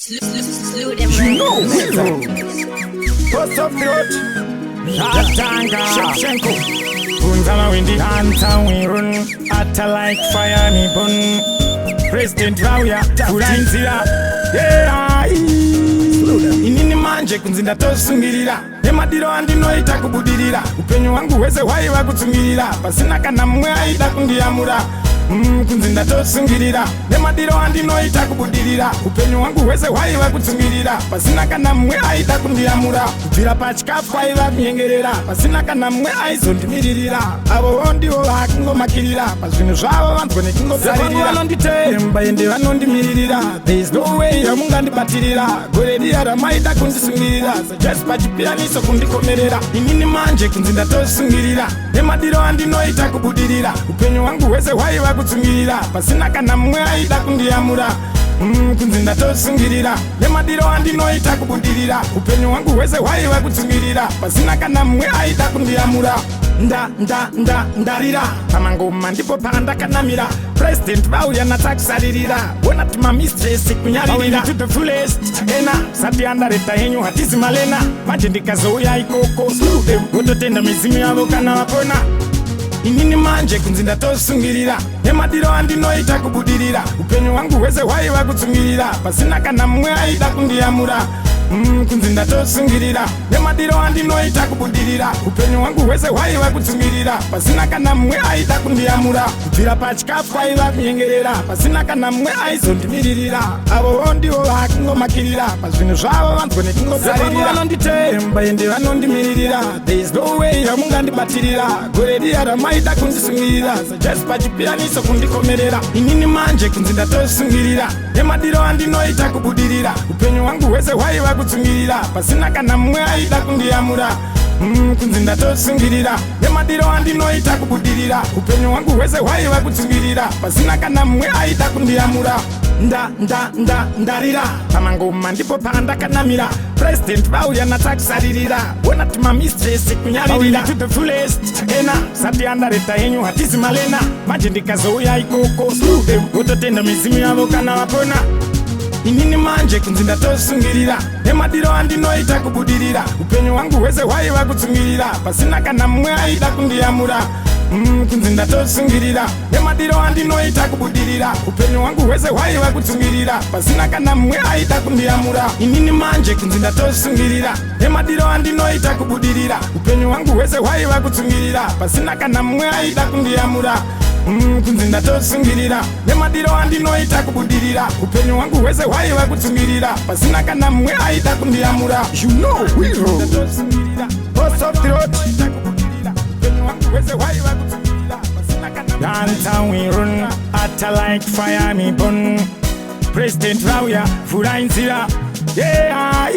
Slew them Post of throat Shatanga Shevchenko Punzama Windi Danta we run Atta like fire me bun President Rauya Kuranzira Yeah Inini manje kunzinda tosungirira Nemadiro andinoita kubudirira Upenyu wangu wese waiwa kutsungirira Pasina kana mwe aida kundiamura kunzinda tosungirira Nemadiro andinoita kubudirira Upenyu wangu wese waiwa kutsungirira Pasina kana mwe aida kundiamura Kubvira pachikafu waiwa kunyengerera Pasina kana mwe aizondimirira Avo ondivo vakungomakirira Pazvinhu zvavo vanzwene kungosaririra Vanonditemba ende vanondimirira There is no way yamungandibatirira Gore riya ramaida kundisungirira Sajasi pachipiyaniso kundikomerera Inini manje kunzinda tosungirira Nemadiro andinoita kubudirira Upenyu wangu wese waiwa kutsungirira Pasina kana mwe aida kundiamura kunzinda tosungirira Nemadiro andinoita kubudirira Upenyu wangu wese waiwa kutsungirira Pasina kana mwe aida kundiamura ndarira pamangoma ndipo pandakanamira President vauya natakusaririra Bona tuma mistress kunyaririra to the fullest ena sati andareta henyu hatizi malena manje ndikazouya ikoko wototenda mizimu yavo kana vapona Inini manje kunzinda tosungirira Nemadiro andinoita kubudirira Upenyu wangu wese waiwa kutsungirira Pasina kana mwe aida kundiamura kunzinda tosungirira Nemadiro andinoita kubudirira Upenyu wangu wese waiwa kutsungirira Pasina kana mwe aida kundiamura Kubvira pachikafu waiwa kunyengerera Pasina kana mwe aizondimirira Avo ondivo vakungomakirira Pazvinhu zvavo vanzwene kungosaririra Vanonditemba ende vanondimirira There is no way yamungandibatirira Gore riya ramaida kundisungirira Sajasi pachipiyaniso kundikomerera Inini manje kunzinda tosungirira Nemadiro andinoita kubudirira Upenyu wangu wese waiwa kutsungirira Pasina kana mwe aida kundiamura kunzinda tosungirira Nemadiro andinoita kubudirira Upenyu wangu wese waiwa kutsungirira Pasina kana mwe aida kundiamura ndarira pamangoma ndipo pandakanamira President vauya natakusaririra Bona tuma mistress kunyaririra to the fullest ena sati andareta henyu hatizi malena manje ndikazouya ikoko wototenda mizimu yavo kana vapona Inini manje kunzinda tosungirira Nemadiro andinoita kubudirira Upenyu wangu wese waiwa kutsungirira Pasina kana mwe aida kundiamura kunzinda tosungirira Nemadiro andinoita kubudirira Upenyu wangu wese waiwa kutsungirira Pasina kana mwe aida kundiamura Inini manje kunzinda tosungirira Nemadiro andinoita kubudirira Upenyu wangu wese waiwa kutsungirira Pasina kana mwe aida kundiamura kunzinda tosungirira Nemadiro andinoita kubudirira Upenyu wangu wese waiwa kutsungirira Pasina kana mwe aida kundiamura You know we roll Post of throat Upenyu wangu wese waiwa kutsungirira Pasina kana Downtown we run Atta like fire me bun President Rauya Furanzira Yeah